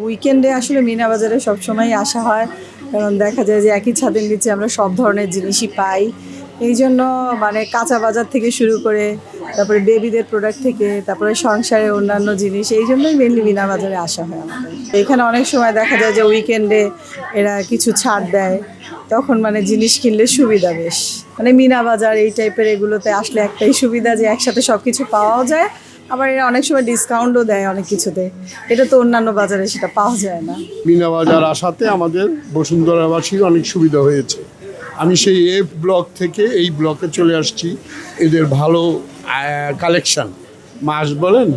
উইকেন্ডে আসলে মিনা বাজারে সবসময় আসা হয়, কারণ দেখা যায় যে একই ছাদের নিচে আমরা সব ধরনের জিনিসই পাই। এই জন্য মানে কাঁচা বাজার থেকে শুরু করে তারপরে বেবিদের প্রোডাক্ট থেকে তারপরে সংসারের অন্যান্য জিনিস, এই জন্যই মেনলি মিনা বাজারে আসা হয় আমাদের। এখানে অনেক সময় দেখা যায় যে উইকেন্ডে এরা কিছু ছাড় দেয়, তখন মানে জিনিস কিনলে সুবিধা বেশ। মানে মিনা বাজার এই টাইপের এগুলোতে আসলে একটাই সুবিধা যে একসাথে সব কিছু পাওয়াও যায়, আবার এরা অনেক সময় ডিসকাউন্টও দেয় অনেক কিছুতে। এটা তো অন্যান্য বাজারে সেটা পাওয়া যায় না। মিনা বাজার আসাতে আমাদের বসুন্ধরাবাসীর অনেক সুবিধা হয়েছে। আমি সেই এফ ব্লক থেকে এই ব্লকে চলে আসছি। এদের ভালো কালেকশান, মাছ বলেন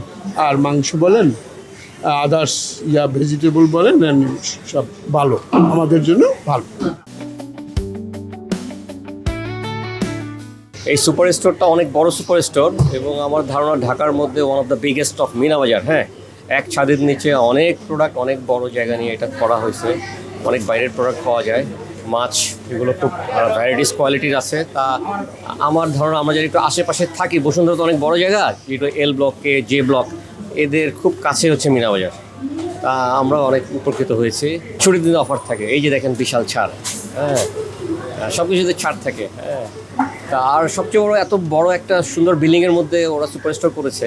আর মাংস বলেন, আদার্স ভেজিটেবল বলেন, সব ভালো, আমাদের জন্য ভালো। এই সুপার স্টোরটা অনেক বড় সুপার স্টোর এবং আমার ধারণা ঢাকার মধ্যে one of the biggest of Meena Bazar. হ্যাঁ, এক ছাদের নিচে অনেক প্রোডাক্ট, অনেক বড় জায়গা নিয়ে এটা করা হয়েছে। অনেক বাইরের প্রোডাক্ট পাওয়া যায়, মাছ এগুলো খুব ভ্যারাইটিস কোয়ালিটির আছে। তা আমার ধারণা আমরা যদি একটু আশেপাশে থাকি, বসুন্ধরা তো অনেক বড় জায়গা, যেটা L block K J block, এদের খুব কাছে হচ্ছে মিনা বাজার। তা আমরা অনেক উপকৃত হয়েছি। ছুটির দিনে অফার থাকে, এই যে দেখেন বিশাল ছাড়। হ্যাঁ, সব কিছুতে ছাড় থাকে। হ্যাঁ, তা আর সবচেয়ে বড়, এত বড় একটা সুন্দর বিল্ডিংয়ের মধ্যে ওরা সুপার স্টোর করেছে।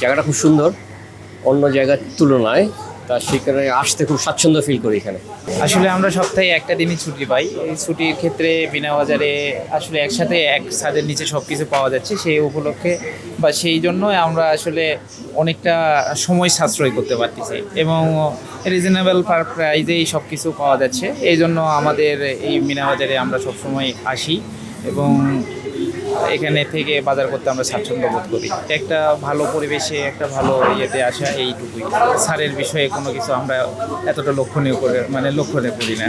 জায়গাটা খুব সুন্দর অন্য জায়গার তুলনায়, তা সেখানে আসতে খুব স্বাচ্ছন্দ্য ফিল করি এখানে। আসলে আমরা সপ্তাহে একটা দিনই ছুটি পাই। এই ছুটির ক্ষেত্রে মিনা বাজারে আসলে একসাথে এক ছাদের নিচে সব কিছু পাওয়া যাচ্ছে, সেই উপলক্ষে বা সেই জন্য আমরা আসলে অনেকটা সময় সাশ্রয় করতে পারতেছি এবং রিজনেবল প্রাইজেই সব কিছু পাওয়া যাচ্ছে। এই জন্য আমাদের এই মিনা বাজারে আমরা সবসময় আসি এবং এখানে থেকে বাজার করতে আমরা স্বাচ্ছন্দ্য বোধ করি। একটা ভালো পরিবেশে, একটা ভালো ইয়েতে আসা, এইটুকুই। সারের বিষয়ে কোনো কিছু আমরা এতটা লক্ষণীয় করি না।